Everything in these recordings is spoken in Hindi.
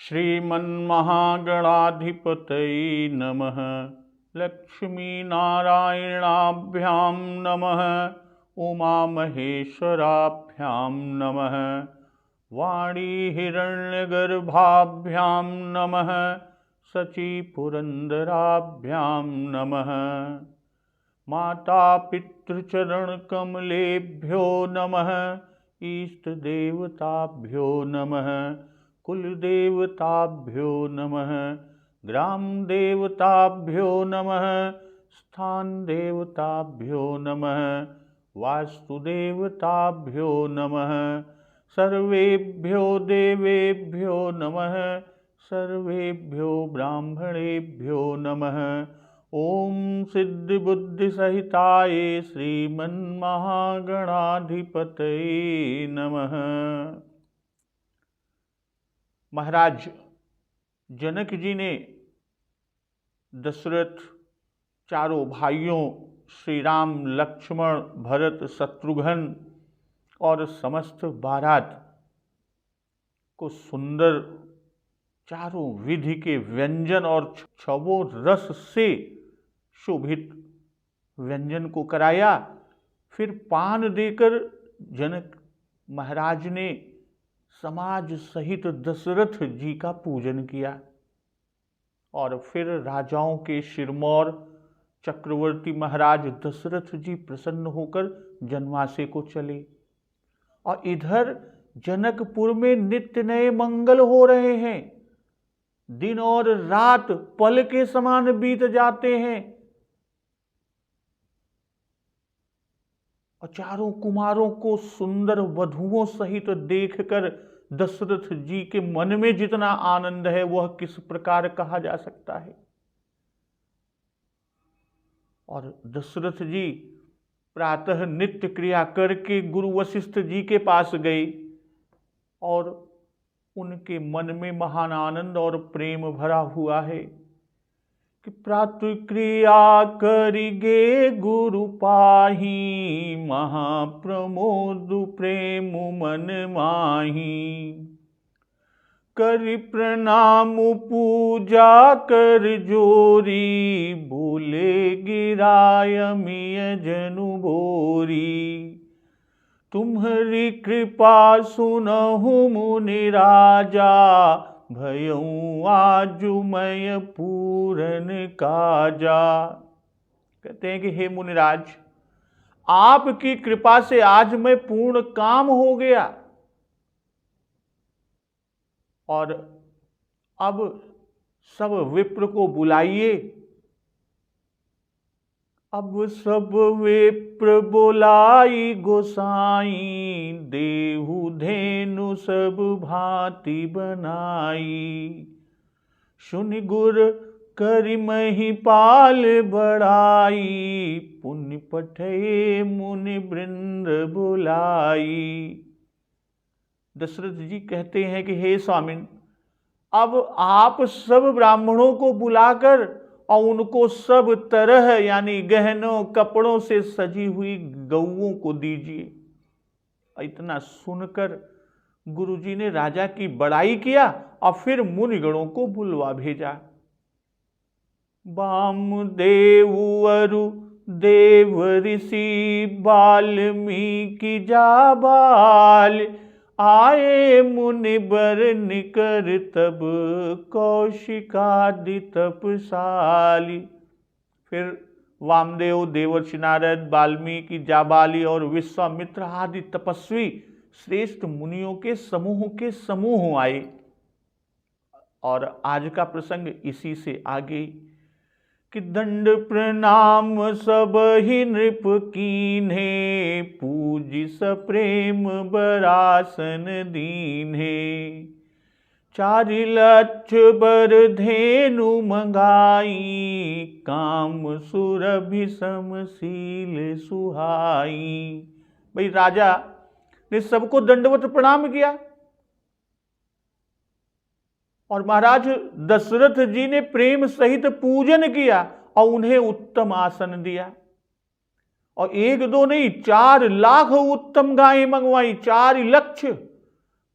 श्रीमन्महागणाधिपतये नमः। लक्ष्मीनारायणाभ्यां नमः। उमामहेश्वराभ्यां नमः। वाणीहिरण्यगर्भाभ्यां नमः। शचीपुरन्दराभ्यां नमः। मातापितृचरणकमलेभ्यो नमः। इष्टदेवताभ्यो नमः। कुलदेवताभ्यो नमः। ग्रामदेवताभ्यो नमः। स्थानदेवताभ्यो नमः। वास्तुदेवताभ्यो नमः। सर्वेभ्यो देवेभ्यो नमः। सर्वेभ्यो ब्राह्मणेभ्यो नमः। ओम सिद्धिबुद्धिसहिताय श्रीमन्महागणाधिपतये नमः। महाराज जनक जी ने दशरथ, चारों भाइयों श्री राम, लक्ष्मण, भरत, शत्रुघ्न और समस्त बारात को सुंदर चारों विधि के व्यंजन और छवों रस से शोभित व्यंजन को कराया। फिर पान देकर जनक महाराज ने समाज सहित दशरथ जी का पूजन किया और फिर राजाओं के शिरमौर चक्रवर्ती महाराज दशरथ जी प्रसन्न होकर जनवासे को चले। और इधर जनकपुर में नित्य नए मंगल हो रहे हैं। दिन और रात पल के समान बीत जाते हैं और चारों कुमारों को सुंदर वधुओं सहित देखकर दशरथ जी के मन में जितना आनंद है वह किस प्रकार कहा जा सकता है। और दशरथ जी प्रातः नित्य क्रिया करके गुरु वशिष्ठ जी के पास गए और उनके मन में महान आनंद और प्रेम भरा हुआ है कि प्रातः क्रिया करिगे गुरु पाही, महाप्रमोद प्रेम मन माही। करि प्रणाम पूजा कर जोरी, बोले गिराय मिय जनु बोरी। तुम्हारी कृपा सुनहु मुनि राजा, भयऊँ आजु मैं पूरन काजा। कहते हैं कि हे मुनिराज, आपकी कृपा से आज मैं पूर्ण काम हो गया और अब सब विप्र को बुलाइए। अब सब विप्र बोलाई गोसाई, देहु धेनु सब भांति बनाई। सुनि गुर करि महिपाल बड़ाई, पुण्य पठे मुनि वृंद बुलाई। दशरथ जी कहते हैं कि हे स्वामिन, अब आप सब ब्राह्मणों को बुलाकर और उनको सब तरह यानी गहनों कपड़ों से सजी हुई गौओं को दीजिए। इतना सुनकर गुरुजी ने राजा की बड़ाई किया और फिर मुनिगणों को बुलवा भेजा। वामदेव अरु देव ऋषि, वाल्मीकि जाबाल। आए मुनि बर निकर तब, कौशिकादि तपसाली। फिर वामदेव, देवर्षि नारद, वाल्मीकि, जाबाली और विश्वामित्र आदि तपस्वी श्रेष्ठ मुनियों के समूह आए। और आज का प्रसंग इसी से आगे कि दंड प्रणाम सब ही नृप कीन्हे, पूजी सप्रेम बरासन दीन्हे। 4 लक्ष बर धेनु मंगाई, काम सुरभि समशील सुहाई। भाई राजा ने सबको दंडवत प्रणाम किया और महाराज दशरथ जी ने प्रेम सहित पूजन किया और उन्हें उत्तम आसन दिया। और 1 2 नहीं 4 लाख उत्तम गायें मंगवाई, 4 लक्ष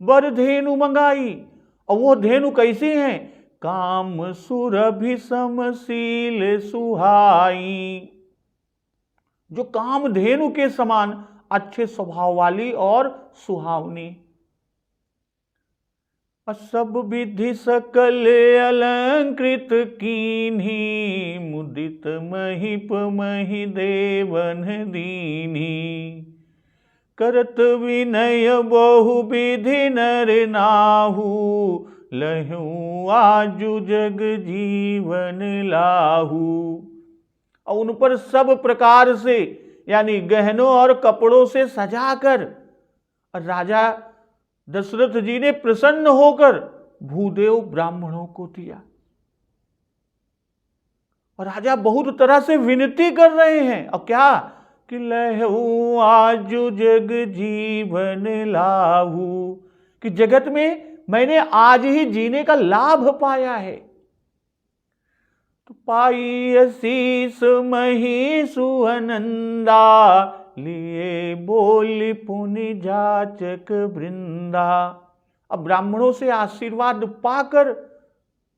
बरधेनु मंगाई और वो धेनु कैसी हैं? काम सुरभि समशील सुहाई, जो काम धेनु के समान अच्छे स्वभाव वाली और सुहावनी। सब विधि सकल अलंकृत कीन्ही, मुदित महिप महि देवन दीन्ही। करत विनय बहु विधि नर नाहु, लहू आजु जग जीवन लाहू। और उन पर सब प्रकार से यानी गहनों और कपड़ों से सजाकर राजा दशरथ जी ने प्रसन्न होकर भूदेव ब्राह्मणों को दिया। और राजा बहुत तरह से विनती कर रहे हैं, और क्या कि लहू आजु जग जीवन लाहू, कि जगत में मैंने आज ही जीने का लाभ पाया है। तो पाई शीस मही सुअनंदा, लिए बोली पुनि जाचक वृंदा। अब ब्राह्मणों से आशीर्वाद पाकर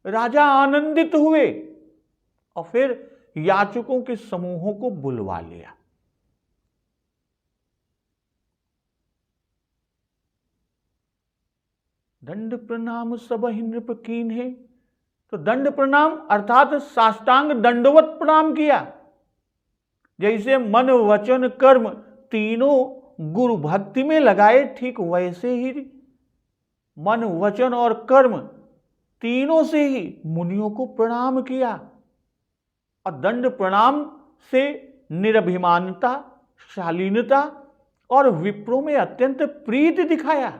राजा आनंदित हुए और फिर याचकों के समूहों को बुलवा लिया। दंड प्रणाम सब नृप कीन्हे, तो दंड प्रणाम अर्थात साष्टांग दंडवत प्रणाम किया। जैसे मन वचन कर्म तीनों गुरु भक्ति में लगाए, ठीक वैसे ही मन वचन और कर्म तीनों से ही मुनियों को प्रणाम किया। और दंड प्रणाम से निरभिमानता, शालीनता और विप्रों में अत्यंत प्रीति दिखाया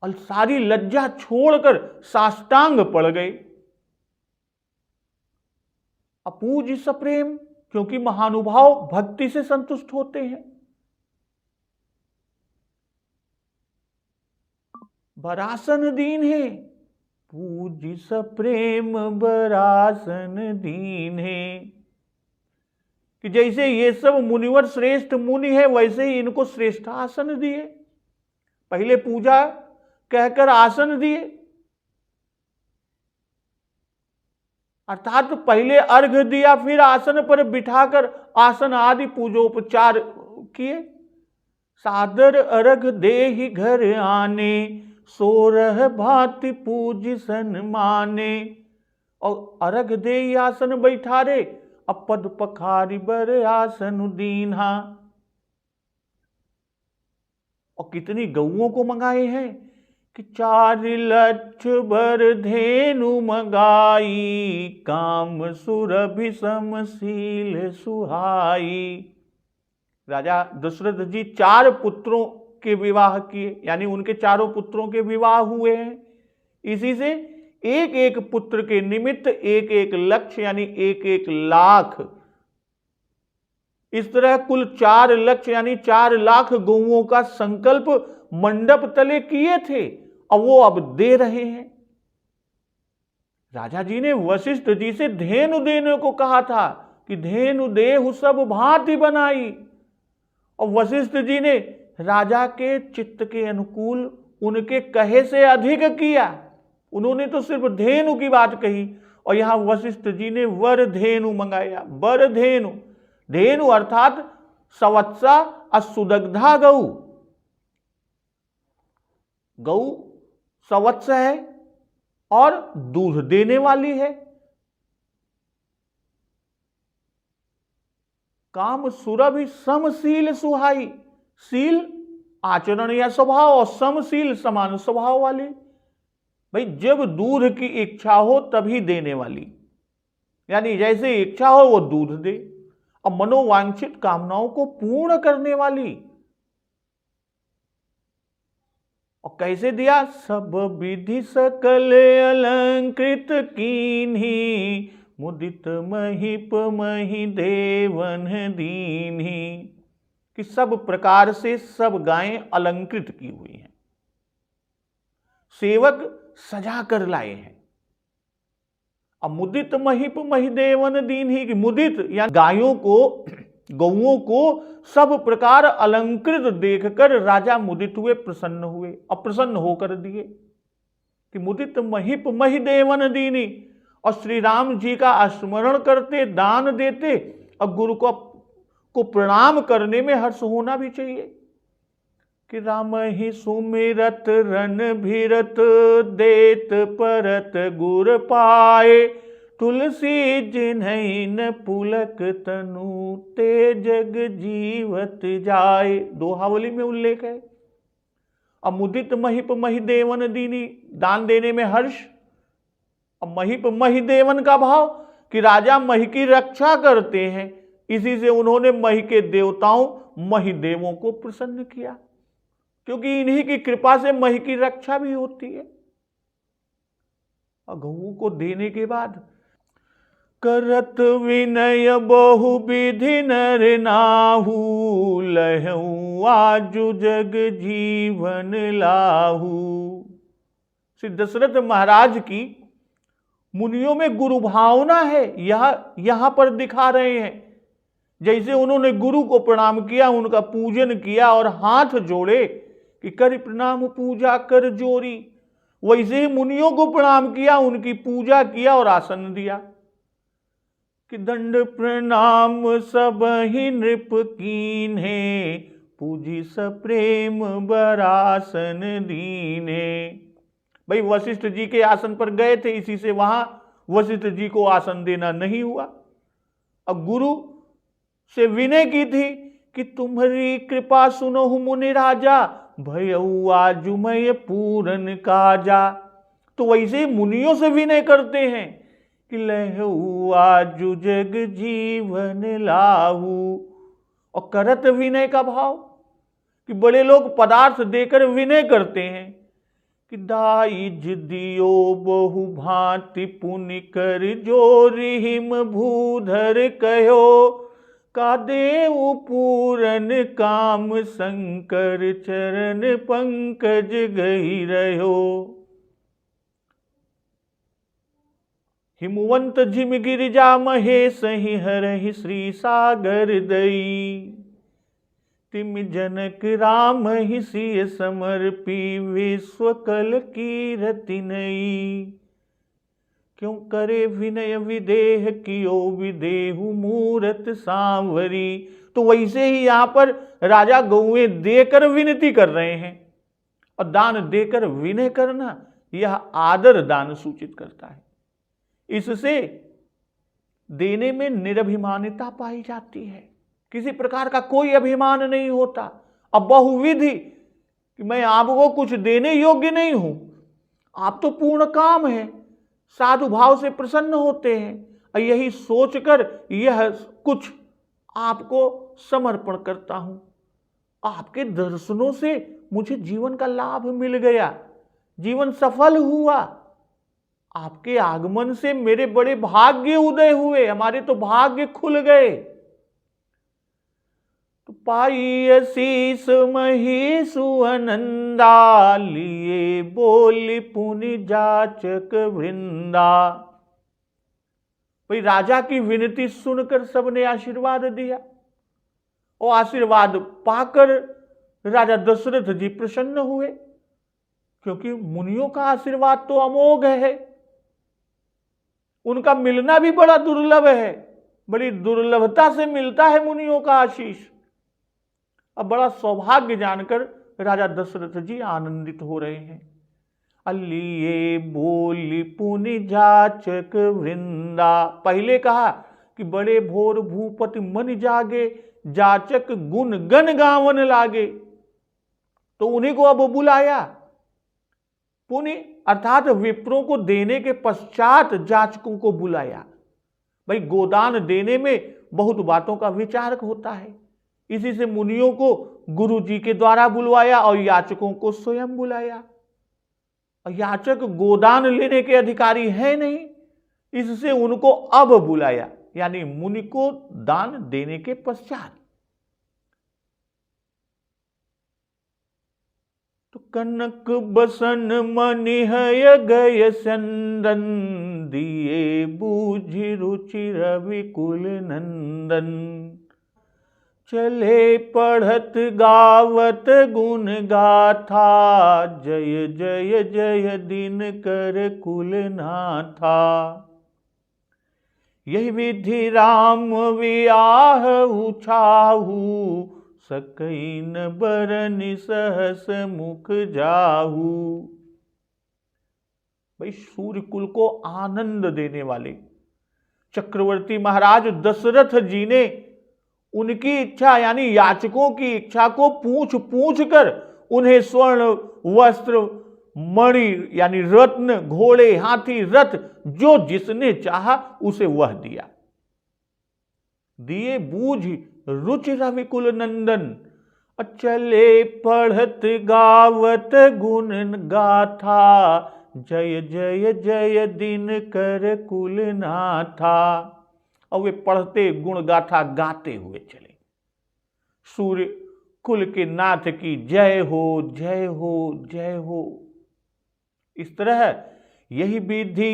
और सारी लज्जा छोड़कर साष्टांग पड़ गए। अपूज सप्रेम, क्योंकि महानुभाव भक्ति से संतुष्ट होते हैं। बरासन दीन है, पूज सप्रेम बरासन दीन है, कि जैसे ये सब मुनिवर श्रेष्ठ मुनि है, वैसे ही इनको श्रेष्ठ आसन दिए। पहले पूजा कहकर आसन दिए, अर्थात पहले अर्घ दिया, फिर आसन पर बिठाकर आसन आदि पूजोपचार किए। सादर अर्घ देहि घर आने, सोरह भांति पूज सन माने। और अर्घ दे आसन बैठारे, अब पद पखारी बर आसन दीन्हा। और कितनी गौओं को मंगाए हैं कि 4 लक्ष बर धेनु मंगाई, काम सुरभि समशील सुहाई। राजा दशरथ जी 4 पुत्रों के विवाह किए, यानी उनके चारों पुत्रों के विवाह हुए हैं। इसी से एक एक पुत्र के निमित्त 1-1 लक्ष यानी 1-1 लाख, इस तरह कुल 4 लक्ष यानी 4 लाख गौओं का संकल्प मंडप तले किए थे, और वो अब दे रहे हैं। राजा जी ने वशिष्ठ जी से धेनु देने को कहा था कि धेनु देहु सब भांति बनाई, और वशिष्ठ जी ने राजा के चित्त के अनुकूल उनके कहे से अधिक किया। उन्होंने तो सिर्फ धेनु की बात कही, और यहां वशिष्ठ जी ने वर धेनु मंगाया। वर धेनु, धेनु अर्थात सवत्सा असुदग्धा गौ। गौ सवत्स है और दूध देने वाली है। काम सुरभि समशील सुहाई, शील आचरण या स्वभाव, और समशील समान स्वभाव वाली। भाई जब दूध की इच्छा हो तभी देने वाली, यानी जैसे इच्छा हो वो दूध दे, और मनोवांछित कामनाओं को पूर्ण करने वाली। और कैसे दिया? सब विधि सकल अलंकृत कीन्ही, मुदित महिप महि देवन दीन्ही, कि सब प्रकार से सब गायें अलंकृत की हुई हैं, सेवक सजा कर लाए हैं। अब मुदित महिप महि देवन दीन्ही, कि मुदित या गायों को, गौओं को सब प्रकार अलंकृत देखकर राजा मुदित हुए, प्रसन्न हुए और प्रसन्न होकर दिए। कि मुदित महिप महि देवन दीनी, और श्री राम जी का स्मरण करते, दान देते, और गुरु को प्रणाम करने में हर्ष होना भी चाहिए कि राम ही सुमिरत रन भीरत, देत परत गुर पाए, तुलसी जिन्हई न पुलक तनु, ते जग जीवत जाए। दोहावली में उल्लेख है। अमुदित महिप महि देवन दीनी, दान देने में हर्ष। महिप महि देवन का भाव कि राजा महि की रक्षा करते हैं, इसी से उन्होंने महि के देवताओं महिदेवों को प्रसन्न किया, क्योंकि इन्हीं की कृपा से महि की रक्षा भी होती है। और गऊ को देने के बाद करत विनय बहु विधि नर नाहू, लहऊ आजु जग जीवन लाहू। श्री दशरथ महाराज की मुनियों में गुरु भावना है, यहां पर दिखा रहे हैं। जैसे उन्होंने गुरु को प्रणाम किया, उनका पूजन किया और हाथ जोड़े कि कर प्रणाम पूजा कर जोरी, वैसे ही मुनियों को प्रणाम किया, उनकी पूजा किया और आसन दिया कि दंड प्रणाम सब ही नृप कीन्हे, पूजी सप्रेम बरासन दीने। भाई वशिष्ठ जी के आसन पर गए थे, इसी से वहां वशिष्ठ जी को आसन देना नहीं हुआ। अब गुरु से विनय की थी कि तुम्हारी कृपा सुनहु मुनि राजा, भयऊ आजुमय पूरन काजा। तो वैसे ही मुनियों से विनय करते हैं कि लहू आजु जग जीवन लाहू। और करत विनय का भाव कि बड़े लोग पदार्थ देकर विनय करते हैं कि दाई जिदियो बहु भांति पुनि कर जोरि, हिम भूधर कहो का देव पूरन काम, शंकर चरण पंकज गही रहो। हिमवंत झिम गिरिजा महेश ही हरहि, श्री सागर दई, तिम जनक राम ही सिय समर्पी, विश्व कल कीरति नई। क्यों करे विनय विदेह, कियो विदेहु मूरत सांवरी। तो वैसे ही यहां पर राजा गौएं देकर विनती कर रहे हैं, और दान देकर विनय करना यह आदर दान सूचित करता है। इससे देने में निरभिमानिता पाई जाती है, किसी प्रकार का कोई अभिमान नहीं होता। अब बहुविधि कि मैं आपको कुछ देने योग्य नहीं हूं, आप तो पूर्ण काम है, साधु भाव से प्रसन्न होते हैं, और यही सोचकर यह कुछ आपको समर्पण करता हूं। आपके दर्शनों से मुझे जीवन का लाभ मिल गया, जीवन सफल हुआ। आपके आगमन से मेरे बड़े भाग्य उदय हुए, हमारे तो भाग्य खुल गए। तो पाई शीस मही सुअनंदा, लिए बोली पुनि जाचक वृंदा। भाई राजा की विनती सुनकर सबने आशीर्वाद दिया, और आशीर्वाद पाकर राजा दशरथ जी प्रसन्न हुए, क्योंकि मुनियों का आशीर्वाद तो अमोघ है, उनका मिलना भी बड़ा दुर्लभ है, बड़ी दुर्लभता से मिलता है मुनियों का आशीष। अब बड़ा सौभाग्य जानकर राजा दशरथ जी आनंदित हो रहे हैं। अलिए बोली पुनि जाचक वृंदा। पहले कहा कि बड़े भोर भूपति मन जागे, जाचक गुण गण गावन लागे, तो उन्हीं को अब बुलाया। पुनि अर्थात विप्रों को देने के पश्चात जाचकों को बुलाया। भाई गोदान देने में बहुत बातों का विचार होता है, इसी से मुनियों को गुरु जी के द्वारा बुलवाया और याचकों को स्वयं बुलाया। और याचक गोदान लेने के अधिकारी है नहीं, इससे उनको अब बुलाया, यानी मुनि को दान देने के पश्चात। तो कनक बसन मनिहय गय चंदन, दिए बूझि रुचि रवि कुल नंदन। चले पढ़त गावत गुण गाथा, जय जय जय दिनकर कुलनाथा। यही विधि राम वियाह उछाहू, सकैन बरनि सहस मुख जाहू। भाई सूर्य कुल को आनंद देने वाले चक्रवर्ती महाराज दशरथ जी ने उनकी इच्छा यानी याचकों की इच्छा को पूछ पूछ कर उन्हें स्वर्ण वस्त्र, मणि यानी रत्न, घोड़े, हाथी, रथ जो जिसने चाहा उसे वह दिया। दिए बूझ रुचि रविकुल नंदन, चले पढ़त गावत गुण गाथा, जय जय जय दिनकर कुलनाथा। और वे पढ़ते गुण गाथा गाते हुए चले। सूर्य कुल के नाथ की जय हो, जय हो, जय हो। इस तरह यही विधि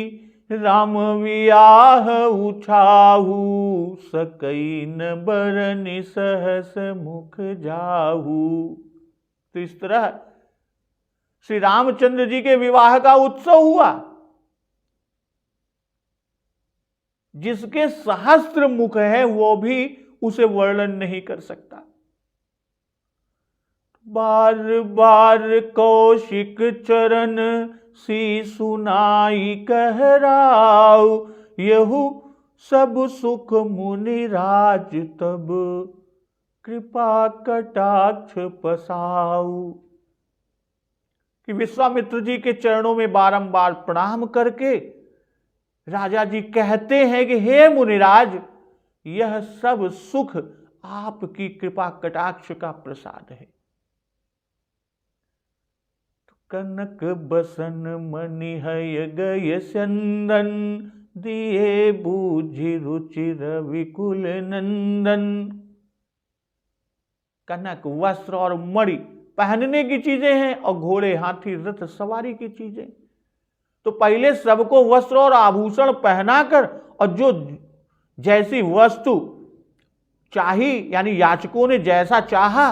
राम वियाह उछाहू, सकैन बरनि सहस मुख जाहू। तो इस तरह श्री रामचंद्र जी के विवाह का उत्सव हुआ। जिसके सहस्त्र मुख है वो भी उसे वर्णन नहीं कर सकता। बार बार कौशिक चरण सी सुनाई कहराऊ, यहु सब सुख मुनि राज तब कृपा कटाक्ष पसाऊ। कि विश्वामित्र जी के चरणों में बारंबार प्रणाम करके राजा जी कहते हैं कि हे मुनिराज, यह सब सुख आपकी कृपा कटाक्ष का प्रसाद है। कनक बसन मणि हय गय चंदन, दिए बूझि रुचि रविकुल नंदन। कनक, वस्त्र और मणि पहनने की चीजें हैं और घोड़े, हाथी, रथ सवारी की चीजें। तो पहले सबको वस्त्र और आभूषण पहनाकर और जो जैसी वस्तु चाही यानी याचकों ने जैसा चाहा,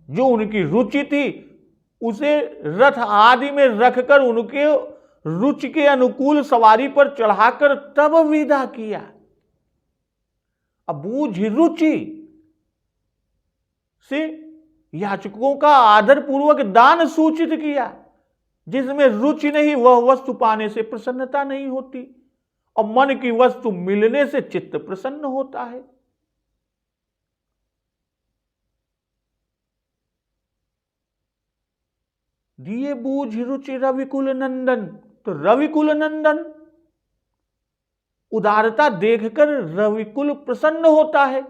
जो उनकी रुचि थी, उसे रथ आदि में रखकर उनके रुचि के अनुकूल सवारी पर चढ़ाकर तब विदा किया। अब बूझ रुचि से याचकों का आदर पूर्वक दान सूचित किया। जिसमें रुचि नहीं वह वस्तु पाने से प्रसन्नता नहीं होती, और मन की वस्तु मिलने से चित्त प्रसन्न होता है। दिए बूझ रुचि रविकुल नंदन। तो रविकुल नंदन उदारता देखकर रविकुल प्रसन्न होता है।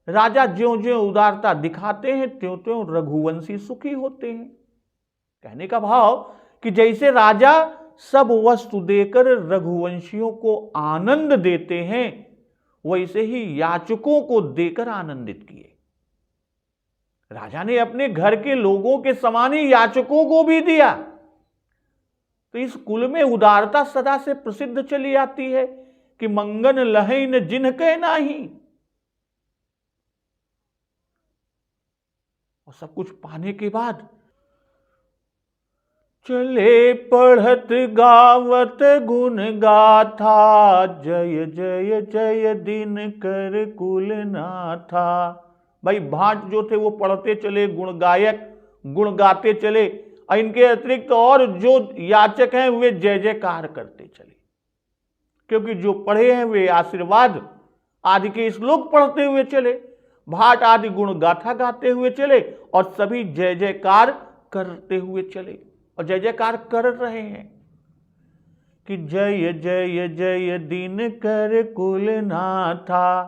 राजा ज्यों ज्यों उदारता दिखाते हैं त्यों त्यों रघुवंशी सुखी होते हैं। कहने का भाव कि जैसे राजा सब वस्तु देकर रघुवंशियों को आनंद देते हैं, वैसे ही याचकों को देकर आनंदित किए। राजा ने अपने घर के लोगों के समान ही याचकों को भी दिया। तो इस कुल में उदारता सदा से प्रसिद्ध चली आती है कि मंगन लहै न जिनके नाही। और सब कुछ पाने के बाद चले पढ़त गावत गुण गाथा, जय जय जय दिनकर कुलनाथा। भाई भाट जो थे वो पढ़ते चले, गुण गायक गुण गाते चले, और इनके अतिरिक्त और जो याचक हैं वे जय जयकार करते चले। क्योंकि जो पढ़े हैं वे आशीर्वाद आदि के श्लोक पढ़ते हुए चले, भाट आदि गुण गाथा गाते हुए चले, और सभी जय जयकार करते हुए चले। और जय जयकार कर रहे हैं कि जय जय जय दिनकर कुलनाथा।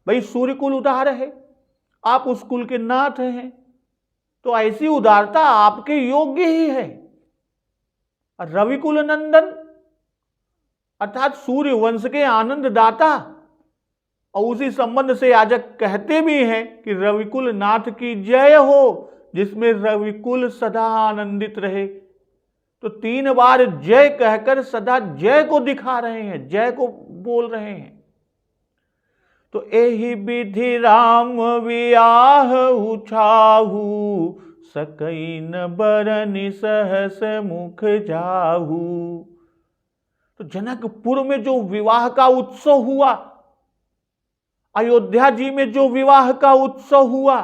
भाई सूर्य कुल उदार है, आप उस कुल के नाथ हैं, तो ऐसी उदारता आपके योग्य ही है। रविकुल नंदन अर्थात सूर्य वंश के आनंद दाता, और उसी संबंध से याजक कहते भी हैं कि रविकुल नाथ की जय हो, जिसमें रविकुल सदा आनंदित रहे। तो 3 बार जय कहकर सदा जय को दिखा रहे हैं, जय को बोल रहे हैं। तो एहि विधि राम वियाह उछाहू, सकई न बरनि सहस मुख जाहू। तो जनकपुर में जो विवाह का उत्सव हुआ, अयोध्या जी में जो विवाह का उत्सव हुआ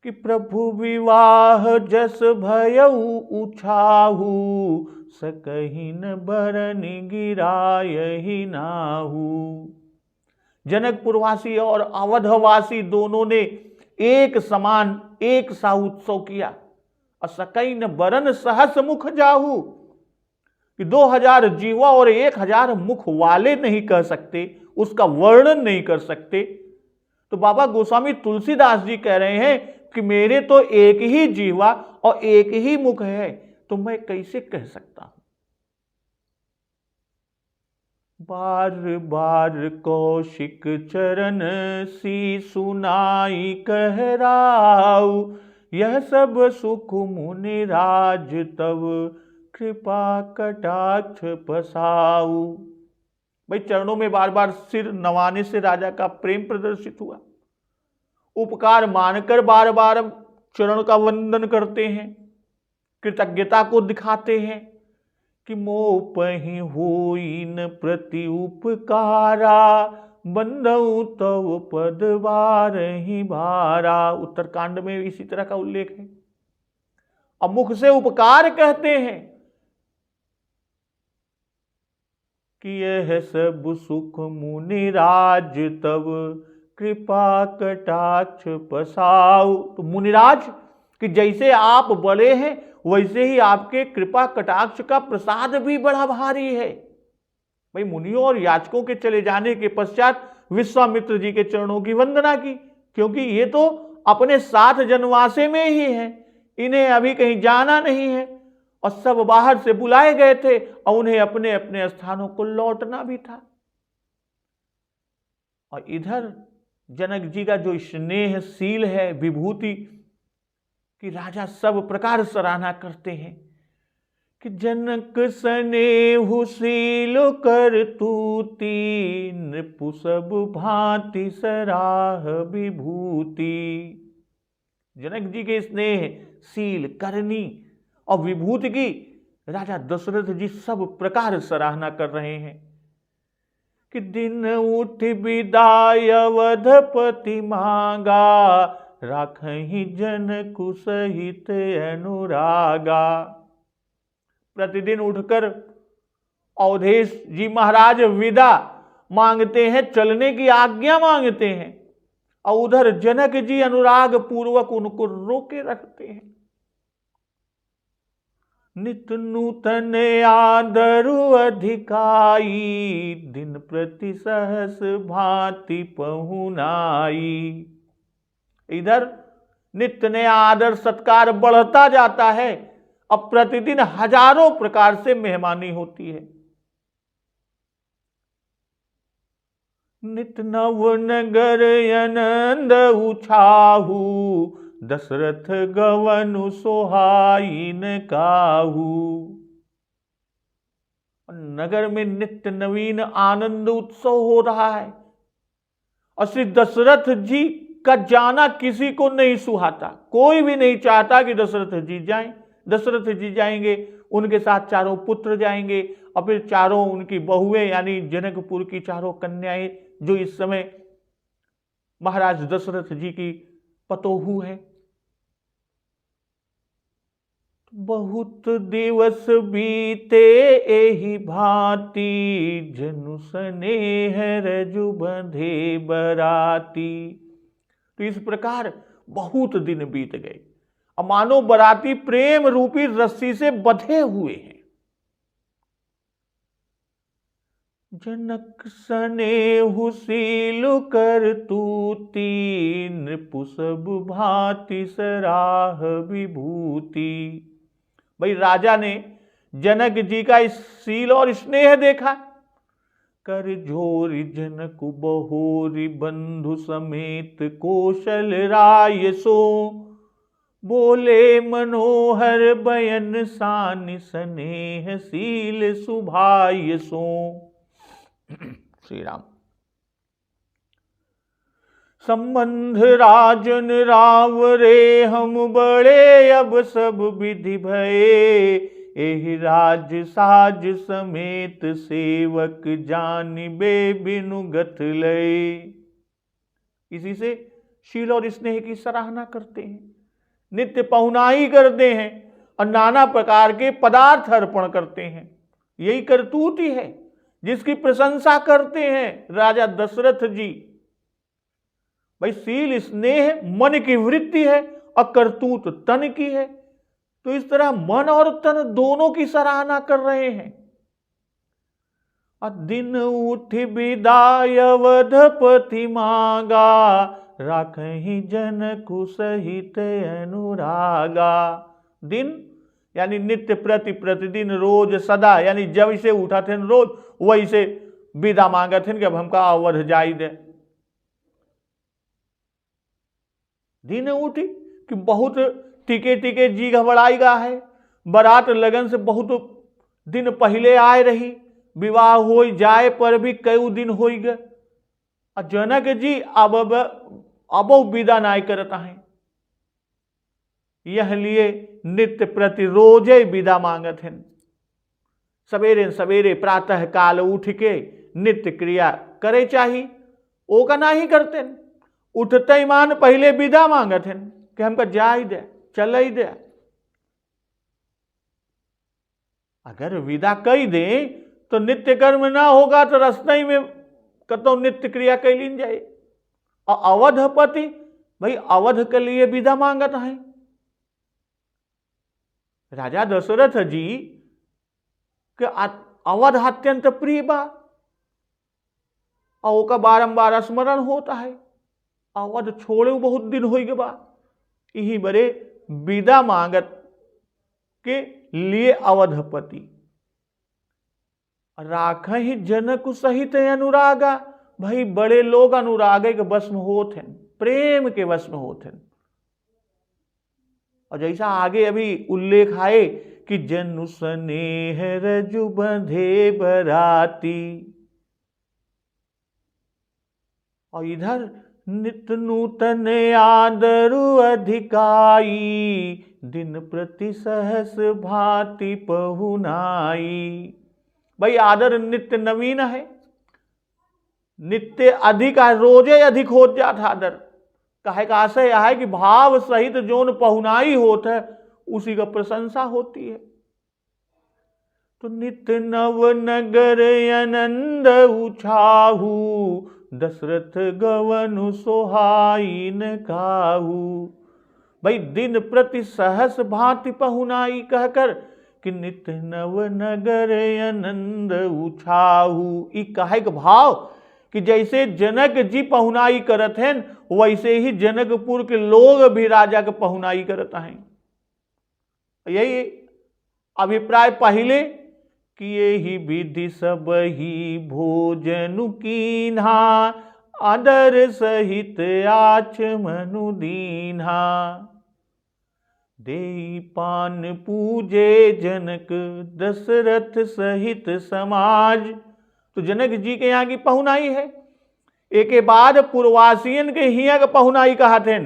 कि प्रभु विवाह जस भयउ उछाहू, सकहि न बरनि गिरायहि नाहू। जनकपुरवासी और अवधवासी दोनों ने एक समान एक सा उत्सव किया। सकई न बरन सहस मुख जाहू, कि 2000 जीवा और 1000 मुख वाले नहीं कह सकते, उसका वर्णन नहीं कर सकते। तो बाबा गोस्वामी तुलसीदास जी कह रहे हैं कि मेरे तो एक ही जीवा और एक ही मुख है, तो मैं कैसे कह सकता हूं। बार बार कौशिक चरण सी सुनाई कहराऊ, यह सब सुख मुनि राज तब कृपा कटाक्ष पसाऊ। भाई चरणों में बार बार सिर नवाने से राजा का प्रेम प्रदर्शित हुआ। उपकार मानकर बार बार चरण का वंदन करते हैं, कृतज्ञता को दिखाते हैं कि मोह पहि होई न प्रति उपकारा, बंदऊ तव पद बारहि बारा। उत्तरकांड में इसी तरह का उल्लेख है। अब मुख से उपकार कहते हैं कि यह सब सुख मुनि राज तब कृपा कटाक्ष पसाऊ। तो मुनिराज कि जैसे आप बड़े हैं वैसे ही आपके कृपा कटाक्ष का प्रसाद भी बड़ा भारी है। भाई मुनियों और याचकों के चले जाने के पश्चात विश्वामित्र जी के चरणों की वंदना की, क्योंकि ये तो अपने साथ जनवासे में ही हैं, इन्हें अभी कहीं जाना नहीं है और सब बाहर से बुलाए गए थे और उन्हें अपने अपने स्थानों को लौटना भी था। और इधर जनक जी का जो स्नेहशील है, विभूति कि राजा सब प्रकार सराहना करते हैं कि जनक स्नेहुशील कर तूती, नृपु सब भांति सराह विभूति। जनक जी के स्नेह, शील, करनी और विभूति की राजा दशरथ जी सब प्रकार सराहना कर रहे हैं कि दिन उठ विदाय अवधपति मांगा, राखहि जनकु सहित अनुरागा। प्रतिदिन उठकर अवधेश जी महाराज विदा मांगते हैं, चलने की आज्ञा मांगते हैं और उधर जनक जी अनुराग पूर्वक उनको रोके रखते हैं। नित नूतन आदरु अधिकाई, दिन प्रति सहस भांति पहुनाई। इधर नित्य नया आदर सत्कार बढ़ता जाता है, अब प्रतिदिन हजारों प्रकार से मेहमानी होती है। नित नव नगर आनंद उछाहू, दशरथ गवनु सोहाइन काहू। नगर में नित्य नवीन आनंद उत्सव हो रहा है और श्री दशरथ जी का जाना किसी को नहीं सुहाता। कोई भी नहीं चाहता कि दशरथ जी जाएं। दशरथ जी जाएंगे, उनके साथ चारों पुत्र जाएंगे और फिर चारों उनकी बहुएं यानी जनकपुर की चारों कन्याएं जो इस समय महाराज दशरथ जी की पतोहू है। बहुत दिवस बीते एहि भांति, जनु स्नेह रजु बंधे बराती। तो इस प्रकार बहुत दिन बीत गए, अब मानो बराती प्रेम रूपी रस्सी से बंधे हुए हैं। जनक स्नेहु शील कर तूती, नृपु सब भांति सराह विभूति। भाई राजा ने जनक जी का इस शील और स्नेह देखा। कर झोरी जनक बहोरी, बंधु समेत कौशल राय सो, बोले मनोहर बयन सान, स्नेह शील सुभाय सो। श्री राम। संबंध राजन रावरे हम बड़े अब सब विधि भये, एहि राज साज समेत सेवक जानिबे बिनु गत लय। इसी से शील और स्नेह की सराहना करते हैं, नित्य पहुनाई करते हैं और नाना प्रकार के पदार्थ अर्पण करते हैं। यही करतूत ही है जिसकी प्रशंसा करते हैं राजा दशरथ जी। भाई शील स्नेह मन की वृत्ति है और करतूत तन की है, तो इस तरह मन और तन दोनों की सराहना कर रहे हैं। दिन उठ विदाय अवधपति मांगा, राखहि जनकु सहित अनुरागा। दिन यानी नित्य प्रति प्रतिदिन रोज सदा, यानी जब से उठा थे रोज वही से विदा मांगा थे कि अब हमका अवध जाई दे। दिन उठी कि बहुत टिके टिके जी घबराई गा है, बारात लगन से बहुत दिन पहले आए रही, विवाह हो जाए पर भी कई दिन हो गए, जनक जी अब विदा नाय करता है। यह लिए नित्य प्रति रोजे विदा मांगत हैं। सवेरे सवेरे प्रातः काल उठ के नित्य क्रिया करे चाहिए, वो का नहीं करते। उठते ही मान पहले विदा मांगत हैं कि हमका जा ही दे, चल ही दे। अगर विदा कही दे तो नित्य कर्म ना होगा तो रास्ते ही में कतो नित्य क्रिया कैलीन जाए। और अवधपति भाई अवध के लिए विदा मांगत है। राजा दशरथ जी के अवध अत्यंत प्रिय बा और ओका बारंबार स्मरण होता है। अवध छोड़े बहुत दिन हो गए बा, यही बड़े विदा मांगत के लिए अवधपति। राखहि जनक सहित अनुरागा, भाई बड़े लोग अनुराग के वश में होते हैं, प्रेम के वश में होते हैं। और जैसा आगे अभी उल्लेख आए कि जनु स्नेह रजु बंधे बराती, और इधर नित्य नूतन आदरु अधिकाई, दिन प्रति सहस भांति पहुनाई। भाई आदर नित्य नवीन है, नित्य अधिक है, रोजे अधिक हो जाता आदर। कहे का आशय यह है कि भाव सहित जोन पहुनाई होता है उसी का प्रशंसा होती है। तो नित्य नव नगर आनंद उछाहू, दशरथ गवनु सोहाइन काहू। भाई दिन प्रति सहस भांति पहुनाई कहकर कि नित्य नव नगर आनंद उछाहू। ई कहे के भाव कि जैसे जनक जी पहुनाई करत हैं वैसे ही जनकपुर के लोग भी राजा के पहुनाई करत हैं। यही अभिप्राय पहले कि यही विधि सब ही भोजन कीन्हा, आदर सहित आचमनु दीन्हा। देई पान पूजे जनक दशरथ सहित समाज। तो जनक जी के यहाँ की पहुनाई है। एक के बाद पूर्वासियन के हिया के पहुनाई कहा थे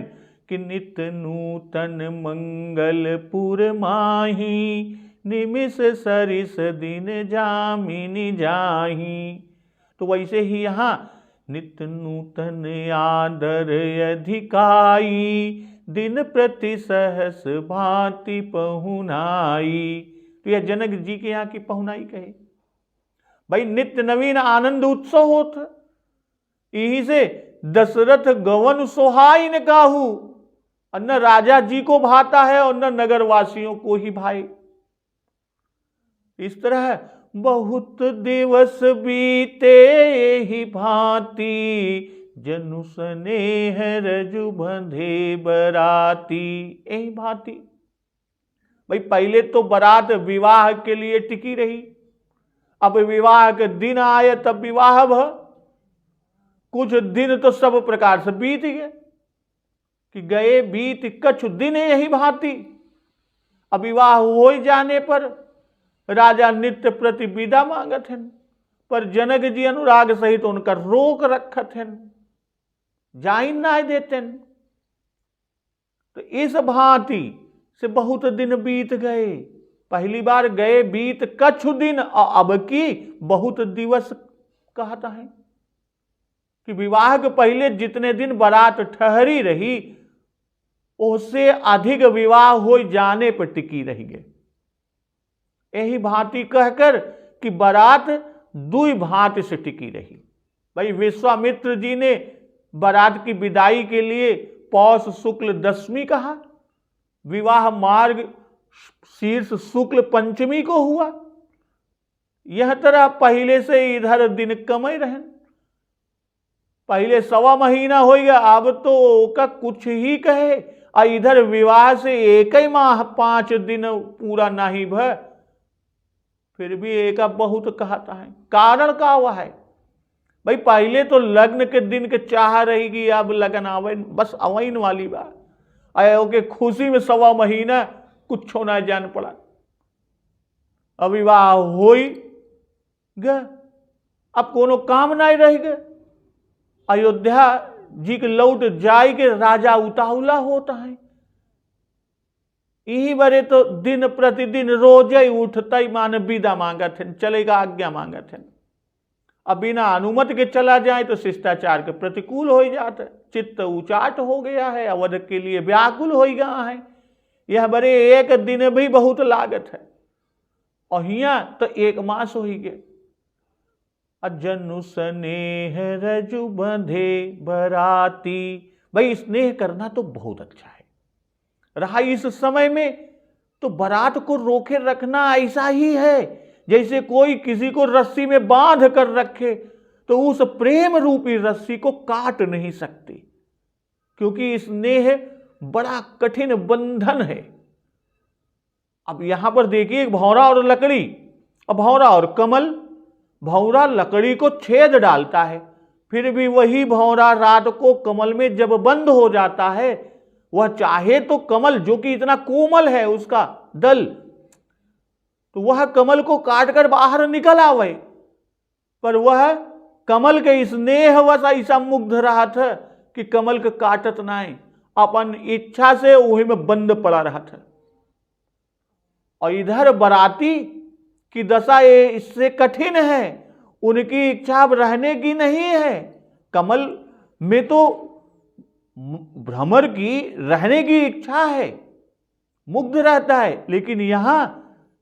कि नित्य नूतन मंगलपुर माही, निमिष सरिस दिन जामिनी जाही। तो वैसे ही यहाँ नित्य नूतन आदर अधिकाई, दिन प्रति सहस भांति पहुनाई। तो यह जनक जी के यहाँ की पहुनाई कहे। भाई नित्य नवीन आनंद उत्सव होता, यही से दशरथ गवन सोहाई ने काहू। न राजा जी को भाता है और न नगरवासियों को ही भाई। इस तरह बहुत दिवस बीते ही भांति, जनु स्नेह रजु बंधे बराती। यही भांति भाई पहले तो बारात विवाह के लिए टिकी रही, अब विवाह के दिन आए तब विवाह भ। कुछ दिन तो सब प्रकार से बीत गए कि गए बीत कछ दिन यही भांति। अब विवाह हो जाने पर राजा नित्य प्रति विदा मांगत हैं, पर जनक जी अनुराग सहित उनका रोक रखत हैं। जाई ना देते। तो इस भांति से बहुत दिन बीत गए। पहली बार गए बीत कछु दिन, और अब की बहुत दिवस कहता है कि विवाह के पहले जितने दिन बारात ठहरी रही, उससे अधिक विवाह हो जाने पर टिकी रही गए। यही भांति कहकर कि बारात दुई भांति से टिकी रही। भाई विश्वामित्र जी ने बारात की विदाई के लिए पौष शुक्ल दशमी कहा, विवाह मार्ग शीर्ष शुक्ल पंचमी को हुआ। यह तरह पहले से इधर दिन कम ही रहे। पहले 1.25 महीना हो गया, अब तो का कुछ ही कहे, और इधर विवाह से 1 माह 5 दिन पूरा नहीं भय, फिर भी एक बहुत कहता है। कारण का हुआ है भाई, पहले तो लग्न के दिन के चाह रहेगी, अब लगन आवे बस अवैन वाली बात आयो के खुशी में 1.25 महीना कुछ ना जान पड़ा। अब विवाह हो गए, अब कोनो काम नहीं रह गए। अयोध्या जी के लौट जाए के राजा उतावला होता है। यही बरे तो दिन प्रतिदिन रोज ही उठता ही मान विदा मांगत है, चलेगा आज्ञा मांगत है। अब बिना अनुमति के चला जाए तो शिष्टाचार के प्रतिकूल हो जाता है। चित्त उचाट हो गया है, अवध के लिए व्याकुल हो गया है। यह बरे 1 दिन भी बहुत लागत है, और हिया तो 1 मास हो ही गए। अजनु स्नेह रजु बंधे बराती। भाई स्नेह करना तो बहुत अच्छा है, रहा इस समय में तो बारात को रोके रखना ऐसा ही है जैसे कोई किसी को रस्सी में बांध कर रखे, तो उस प्रेम रूपी रस्सी को काट नहीं सकती, क्योंकि स्नेह बड़ा कठिन बंधन है। अब यहां पर देखिए भौरा और लकड़ी, अब भौरा और कमल। भौरा लकड़ी को छेद डालता है, फिर भी वही भौरा रात को कमल में जब बंद हो जाता है, वह चाहे तो कमल जो कि इतना कोमल है उसका दल, तो वह कमल को काटकर बाहर निकल आवे, पर वह कमल के स्नेहवश ऐसा मुग्ध रहा था कि कमल के काटत नहीं, अपन इच्छा से वही में बंद पड़ा रहा था। और इधर बराती की दशा इससे कठिन है, उनकी इच्छा अब रहने की नहीं है। कमल में तो भ्रमर की रहने की इच्छा है, मुग्ध रहता है, लेकिन यहां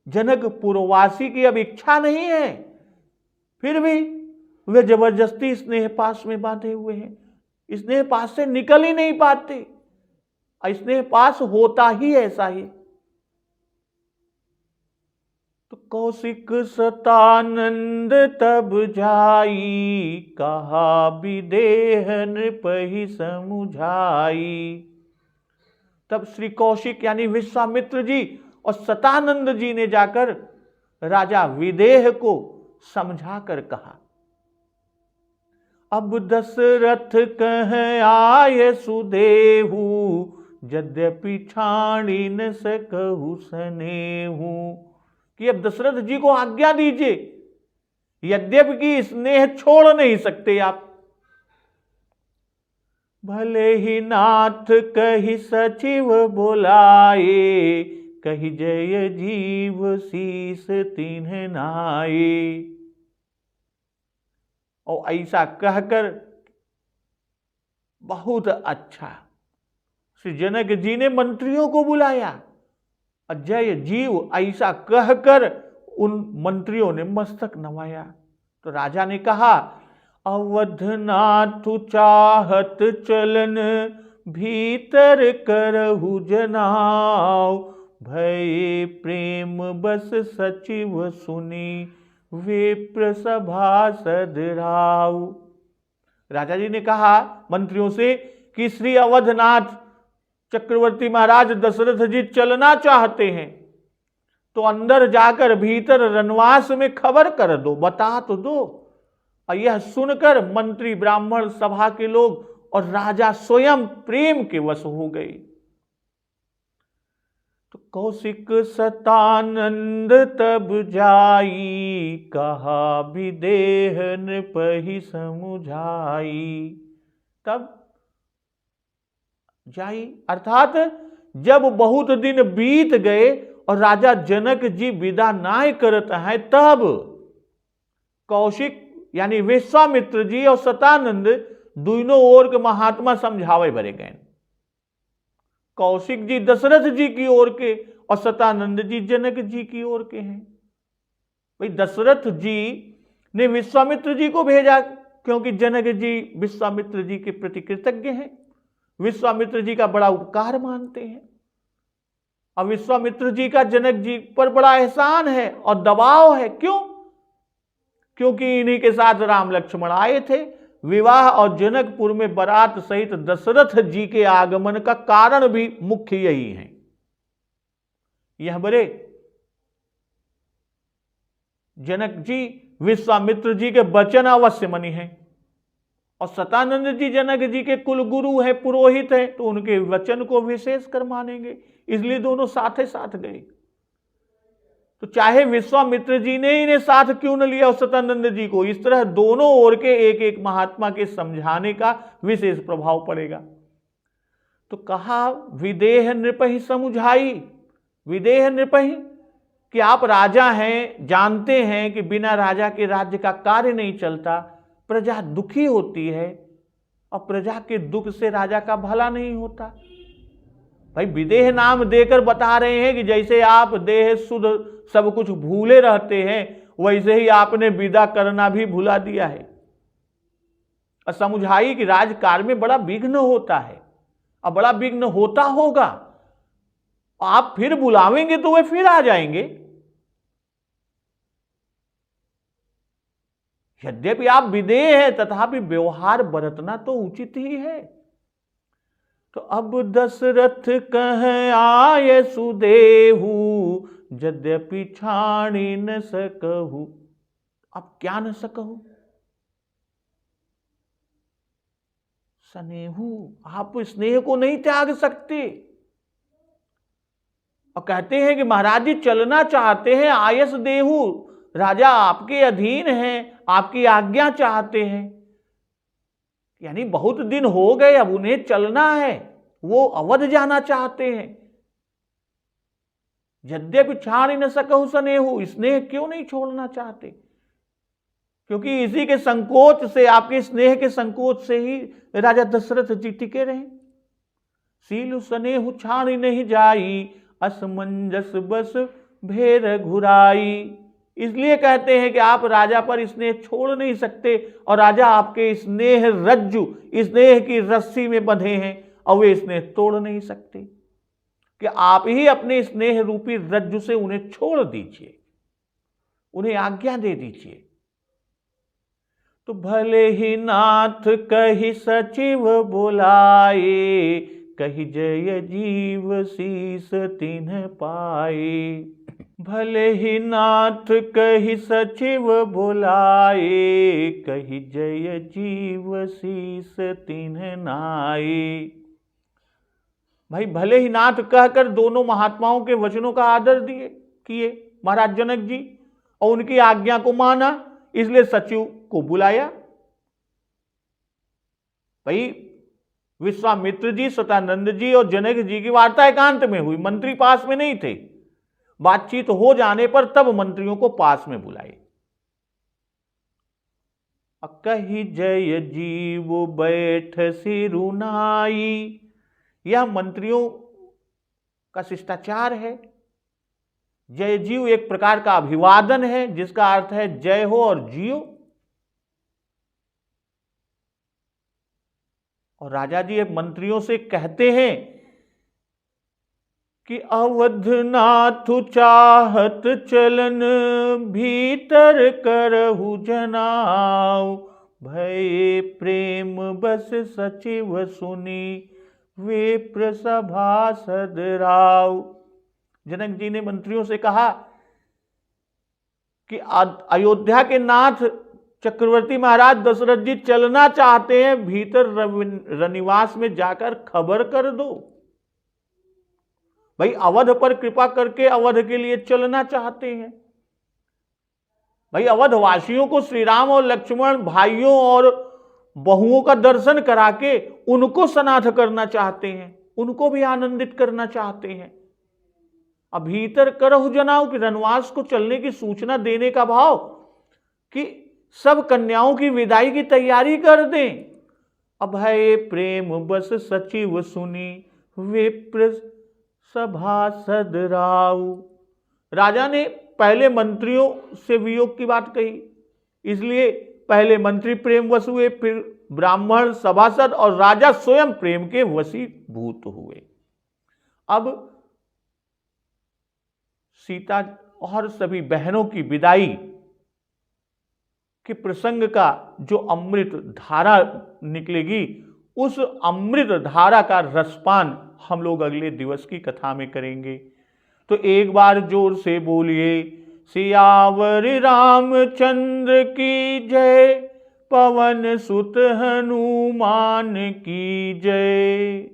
जनकपुरवासी की अब इच्छा नहीं है, फिर भी वे जबरदस्ती स्नेह पास में बांधे हुए हैं, स्नेह पास से निकल ही नहीं पाते। स्नेह पास होता ही ऐसा ही। तो कौशिक सतानंद तब जाई, कहा विदेह नृपहि समुझाई। तब श्री कौशिक यानी विश्वामित्र जी और सतानंद जी ने जाकर राजा विदेह को समझा कर कहा, अब दशरथ कह आए सुदेहु, यद्यपि छाड़ी न सकहु सनेहु। कि अब दशरथ जी को आज्ञा दीजिए, यद्यपि कि स्नेह छोड़ नहीं सकते आप। भले ही नाथ कही सचिव बुलाए, कही जय जीव शीस तिन्ह नाये। और ऐसा कहकर बहुत अच्छा श्री जनक जी ने मंत्रियों को बुलाया, जय जीव ऐसा कहकर उन मंत्रियों ने मस्तक नवाया। तो राजा ने कहा, अवधनाथ चाहत चलन, भीतर करहु जनाव, भय प्रेम बस सचिव सुनी, विप्र सभासद राव। राजा जी ने कहा मंत्रियों से कि श्री अवधनाथ चक्रवर्ती महाराज दशरथ जी चलना चाहते हैं, तो अंदर जाकर भीतर रनवास में खबर कर दो, बता तो दो। और यह सुनकर मंत्री ब्राह्मण सभा के लोग और राजा स्वयं प्रेम के वश हो गए। तो कौशिक सतानंद तब जाई, कहा विदेह नृपहि समुझाई। तब जाई। अर्थात जब बहुत दिन बीत गए और राजा जनक जी विदा नाय करत हैं, तब कौशिक यानी विश्वामित्र जी और सतानंद दोनों ओर के महात्मा समझावे भरे गए। कौशिक जी दशरथ जी की ओर के और सतानंद जी जनक जी की ओर के हैं। भाई दशरथ जी ने विश्वामित्र जी को भेजा क्योंकि जनक जी विश्वामित्र जी के प्रति कृतज्ञ हैं, विश्वामित्र जी का बड़ा उपकार मानते हैं। अब विश्वामित्र जी का जनक जी पर बड़ा एहसान है और दबाव है। क्यों? क्योंकि इन्हीं के साथ राम लक्ष्मण आए थे विवाह, और जनकपुर में बारात सहित दशरथ जी के आगमन का कारण भी मुख्य यही है। यह बड़े जनक जी विश्वामित्र जी के वचन अवश्य मनी हैं, और सतानंद जी जनक जी के कुल गुरु हैं, पुरोहित हैं, तो उनके वचन को विशेष कर मानेंगे, इसलिए दोनों साथ ही साथ गए। तो चाहे विश्वामित्र जी ने इन्हें साथ क्यों न लिया और सतानंद जी को, इस तरह दोनों ओर के एक एक महात्मा के समझाने का विशेष प्रभाव पड़ेगा। तो कहा विदेह नृपहि समुझाई। विदेह नृपहि कि आप राजा हैं, जानते हैं कि बिना राजा के राज्य का कार्य नहीं चलता, प्रजा दुखी होती है और प्रजा के दुख से राजा का भला नहीं होता। भाई विदेह नाम देकर बता रहे हैं कि जैसे आप देह सुध सब कुछ भूले रहते हैं, वैसे ही आपने विदा करना भी भुला दिया है। और समुझाई कि राजकार्य में बड़ा विघ्न होता है और बड़ा विघ्न होता होगा, आप फिर बुलावेंगे तो वे फिर आ जाएंगे। यद्यपि आप विदेह है तथापि व्यवहार बरतना तो उचित ही है। तो अब दशरथ कह आये सुदेहु, यद्यपि छाणी न सकहु। अब क्या न सकहु? स्नेहु, आप स्नेह को नहीं त्याग सकते। और कहते हैं कि महाराज जी चलना चाहते हैं, आयस देहु, राजा आपके अधीन हैं, आपकी आज्ञा चाहते हैं, यानी बहुत दिन हो गए, अब उन्हें चलना है, वो अवध जाना चाहते हैं। यद्यपि छाड़ न सकहु स्नेहु, स्नेह क्यों नहीं छोड़ना चाहते? क्योंकि इसी के संकोच से, आपके स्नेह के संकोच से ही राजा दशरथ जी टिके रहे। सीलु स्नेहु छाड़ नहीं जाई, असमंजस बस भेर घुराई। इसलिए कहते हैं कि आप राजा पर स्नेह छोड़ नहीं सकते, और राजा आपके स्नेह रज्जु, स्नेह की रस्सी में बंधे हैं, और वे स्नेह तोड़ नहीं सकते, कि आप ही अपने स्नेह रूपी रज्जु से उन्हें छोड़ दीजिए, उन्हें आज्ञा दे दीजिए। तो भले ही नाथ कही सचिव बुलाए, कही जय जीव शीस तिन्ह पाए। भले ही नाथ कही सचिव बुलाए, कही जय जीव शीस तिन्ह नाए। भाई भले ही नाथ कहकर दोनों महात्माओं के वचनों का आदर किए महाराज जनक जी, और उनकी आज्ञा को माना, इसलिए सचिव को बुलाया। भाई विश्वामित्र जी, सतानंद जी और जनक जी की वार्ता एकांत में हुई, मंत्री पास में नहीं थे। बातचीत हो जाने पर तब मंत्रियों को पास में बुलाए। कही जय जीव बैठ सिरुनाई, यह मंत्रियों का शिष्टाचार है। जय जीव एक प्रकार का अभिवादन है, जिसका अर्थ है जय हो और जियो। और राजा जी मंत्रियों से कहते हैं कि अवधनाथ चाहत चलन, भीतर करहु जनाऊ। भय प्रेम बस सचिव सुनी, विप्र सभासद राव। जनक जी ने मंत्रियों से कहा कि अयोध्या के नाथ चक्रवर्ती महाराज दशरथ जी चलना चाहते हैं, भीतर रनिवास में जाकर खबर कर दो। भाई अवध पर कृपा करके अवध के लिए चलना चाहते हैं। भाई अवध वासियों को श्री राम और लक्ष्मण भाइयों और बहुओं का दर्शन करा के उनको सनाथ करना चाहते हैं, उनको भी आनंदित करना चाहते हैं। अब भीतर करहु जनाऊ कि रनवास को चलने की सूचना देने का भाव कि सब कन्याओं की विदाई की तैयारी कर दें। अभय प्रेम बस सचिव सुनी विप्र सभासद राऊ। राजा ने पहले मंत्रियों से वियोग की बात कही, इसलिए पहले मंत्री प्रेम वश हुए, फिर ब्राह्मण सभासद और राजा स्वयं प्रेम के वशीभूत हुए। अब सीता और सभी बहनों की विदाई के प्रसंग का जो अमृत धारा निकलेगी, उस अमृत धारा का रसपान हम लोग अगले दिवस की कथा में करेंगे। तो एक बार जोर से बोलिए, सियावर रामचंद्र की जय, पवन सुत हनुमान की जय।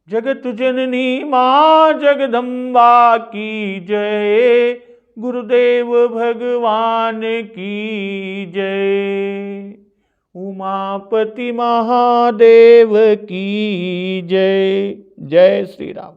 जगत जननी मां जगदम्बा की जय, गुरुदेव भगवान की जय। उमापति महादेव की जय। जय श्री राम।